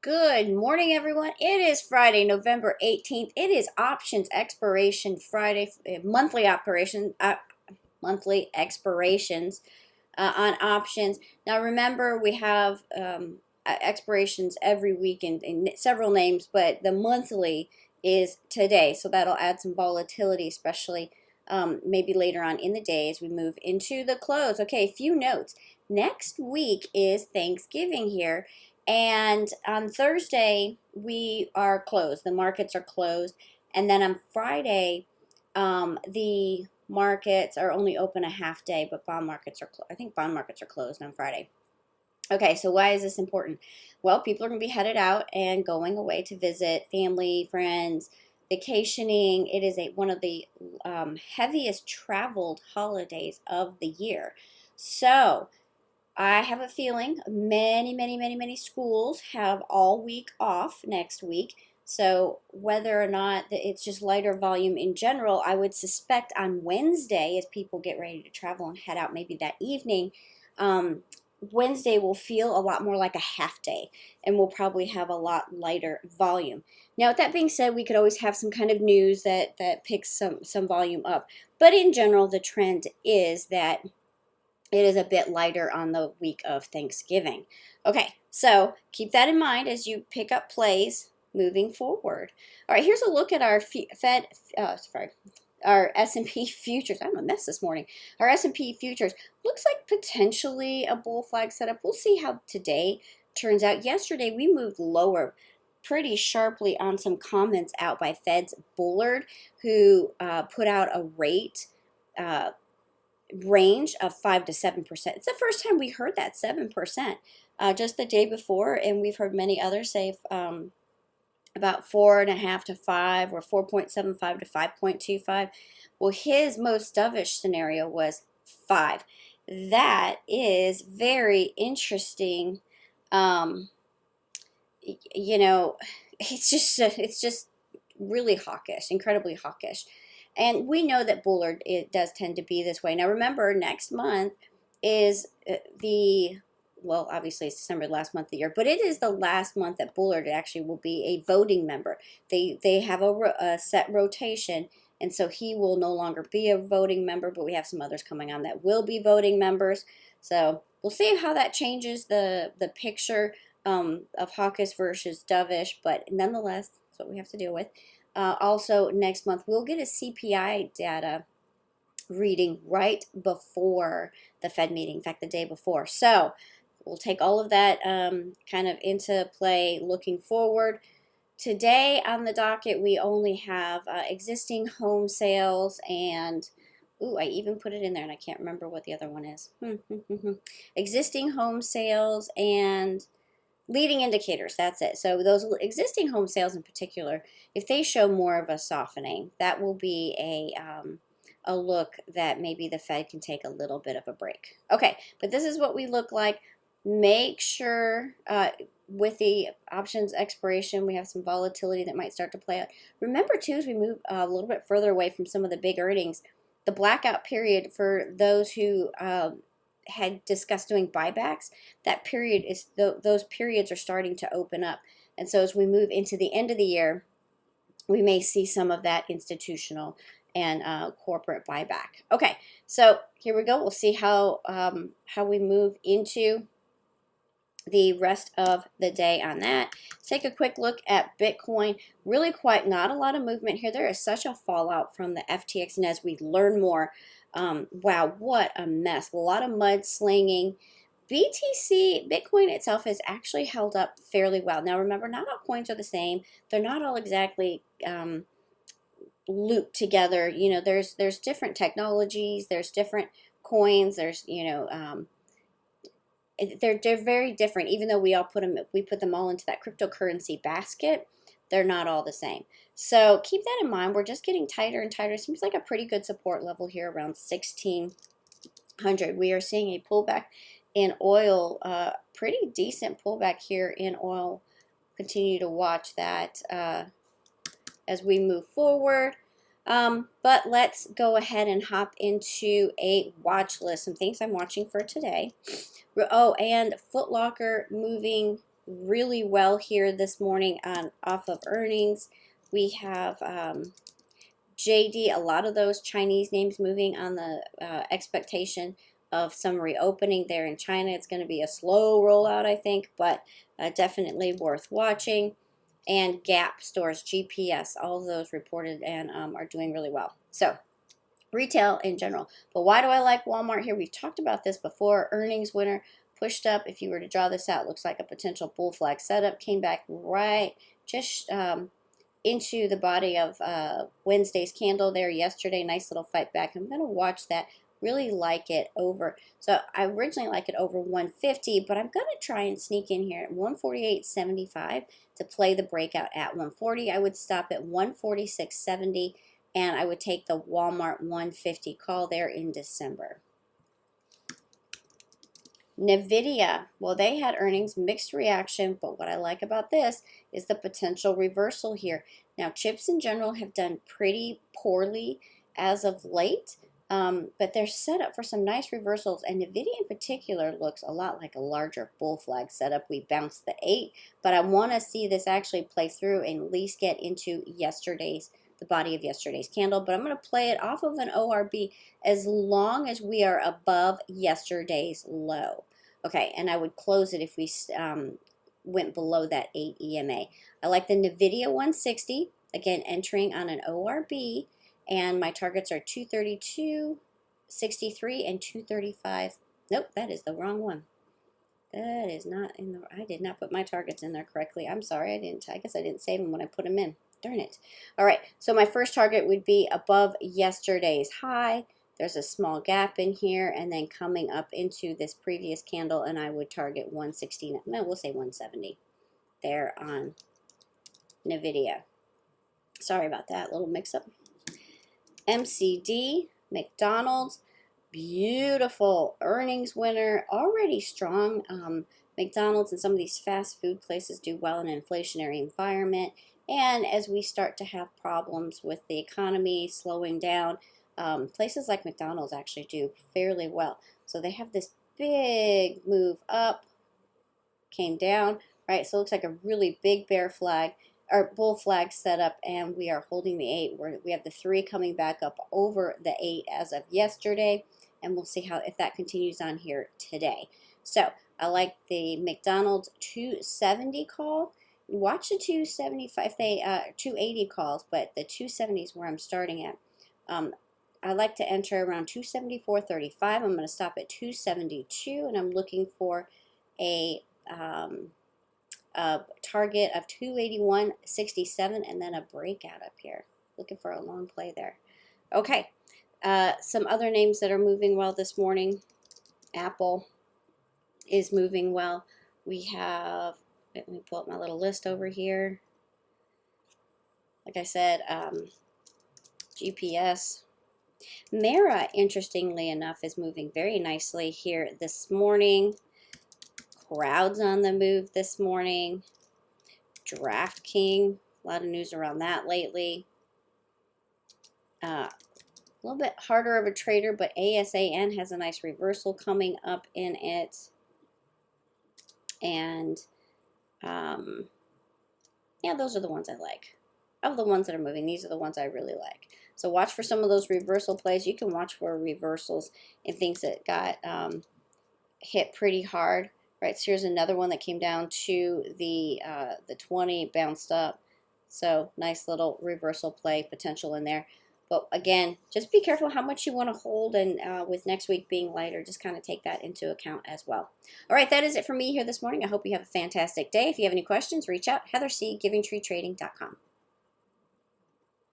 Good morning, everyone. It is Friday, November 18th. It is options expiration Friday, monthly expirations on options. Now, remember, we have expirations every week in several names, but the monthly is today, so that'll add some volatility, especially maybe later on in the day as we move into the close. Okay, a few notes. Next week is Thanksgiving here. And on Thursday, we are closed. The markets are closed. And then on Friday, the markets are only open a half day, but bond markets are I think bond markets are closed on Friday. Okay, so why is this important? Well, people are going to be headed out and going away to visit family, friends, vacationing. It is one of the heaviest traveled holidays of the year. So I have a feeling many schools have all week off next week. So whether or not it's just lighter volume in general, I would suspect on Wednesday, as people get ready to travel and head out maybe that evening, Wednesday will feel a lot more like a half day and we'll probably have a lot lighter volume. Now, with that being said, we could always have some kind of news that picks some volume up. But in general, the trend is that it is a bit lighter on the week of Thanksgiving. Okay, so keep that in mind as you pick up plays moving forward. All right, here's a look at our our S&P futures. I'm a mess this morning. Our S&P futures looks like potentially a bull flag setup. We'll see how today turns out. Yesterday we moved lower pretty sharply on some comments out by Fed's Bullard, who put out a rate range of 5 to 7%. It's the first time we heard that 7% just the day before, and we've heard many others say about 4.5 to 5 or 4.75 to 5.25. Well, his most dovish scenario was 5. That is very interesting. You know, it's just really hawkish, incredibly hawkish. And we know that Bullard, it does tend to be this way. Now, remember, next month is well, obviously it's December, the last month of the year, but it is the last month that Bullard actually will be a voting member. They have a set rotation, and so he will no longer be a voting member, but we have some others coming on that will be voting members. So we'll see how that changes the picture of hawkish versus dovish, but nonetheless, that's what we have to deal with. Also, next month, we'll get a CPI data reading right before the Fed meeting, in fact, the day before. So we'll take all of that kind of into play looking forward. Today on the docket, we only have existing home sales and, ooh, I even put it in there and I can't remember what the other one is. Existing home sales and leading indicators, that's it. So those existing home sales in particular, if they show more of a softening, that will be a look that maybe the Fed can take a little bit of a break. Okay, but this is what we look like. Make sure with the options expiration, we have some volatility that might start to play out. Remember, too, as we move a little bit further away from some of the big earnings, the blackout period for those who had discussed doing buybacks, that period is those periods are starting to open up. And so as we move into the end of the year, we may see some of that institutional and corporate buyback. Okay, so here we go. We'll see how we move into the rest of the day on that. Let's take a quick look at Bitcoin. Really quite not a lot of movement here. There is such a fallout from the FTX, and as we learn more, wow, what a mess. A lot of mudslinging. BTC, Bitcoin itself has actually held up fairly well. Now remember, not all coins are the same. They're not all exactly looped together. You know, there's different technologies, there's different coins, there's, you know, they're very different. Even though we put them all into that cryptocurrency basket, they're not all the same. So keep that in mind. We're just getting tighter and tighter. Seems like a pretty good support level here around 1600. We are seeing a pullback in oil, pretty decent pullback here in oil. Continue to watch that as we move forward. But let's go ahead and hop into a watch list. Some things I'm watching for today. Oh, and Foot Locker moving really well here this morning on off of earnings. We have JD, a lot of those Chinese names moving on the expectation of some reopening there in China. It's going to be a slow rollout, I think, but definitely worth watching. And Gap stores, GPS, all of those reported and are doing really well. So retail in general. But why do I like Walmart here? We've talked about this before. Earnings winner pushed up. If you were to draw this out, looks like a potential bull flag setup. Came back right just into the body of Wednesday's candle there yesterday. Nice little fight back. I'm going to watch that. Really like it over. So I originally like it over 150, but I'm going to try and sneak in here at 148.75 to play the breakout at 140. I would stop at 146.70, and I would take the Walmart 150 call there in December. Nvidia, well, they had earnings, mixed reaction, but what I like about this is the potential reversal here. Now, chips in general have done pretty poorly as of late, but they're set up for some nice reversals, and Nvidia in particular looks a lot like a larger bull flag setup. We bounced the 8, but I want to see this actually play through and at least get into the body of yesterday's candle, but I'm going to play it off of an ORB as long as we are above yesterday's low. Okay, and I would close it if we went below that 8 EMA. I like the Nvidia 160, again, entering on an ORB, and my targets are 232, 63, and 235. Nope, that is the wrong one. That is not in the, I did not put my targets in there correctly. I'm sorry, I guess I didn't save them when I put them in. Darn it. All right, so my first target would be above yesterday's high. There's a small gap in here, and then coming up into this previous candle, and I would target 160, no, we'll say 170 there on Nvidia. Sorry about that little mix-up. MCD, McDonald's, beautiful earnings winner, already strong. McDonald's and some of these fast food places do well in an inflationary environment, and as we start to have problems with the economy slowing down, places like McDonald's actually do fairly well. So they have this big move up, came down, right? So it looks like a really big bear flag or bull flag setup, and we are holding the 8. We have the 3 coming back up over the 8 as of yesterday, and we'll see if that continues on here today. So I like the McDonald's 270 call. Watch the 275, 280 calls, but the 270 is where I'm starting at. I like to enter around 274.35. I'm going to stop at 272, and I'm looking for a target of 281.67, and then a breakout up here. Looking for a long play there. Okay, some other names that are moving well this morning. Apple is moving well. We have, let me pull up my little list over here. Like I said, GPS. Mara, interestingly enough, is moving very nicely here this morning. Crowds on the move this morning. DraftKings, a lot of news around that lately. A little bit harder of a trader, but ASAN has a nice reversal coming up in it. And yeah, those are the ones I like. Of the ones that are moving, these are the ones I really like. So watch for some of those reversal plays. You can watch for reversals and things that got hit pretty hard. Right, so here's another one that came down to the 20, bounced up. So nice little reversal play potential in there. But again, just be careful how much you want to hold, and with next week being lighter, just kind of take that into account as well. All right, that is it for me here this morning. I hope you have a fantastic day. If you have any questions, reach out. HeatherC, GivingTreeTrading.com.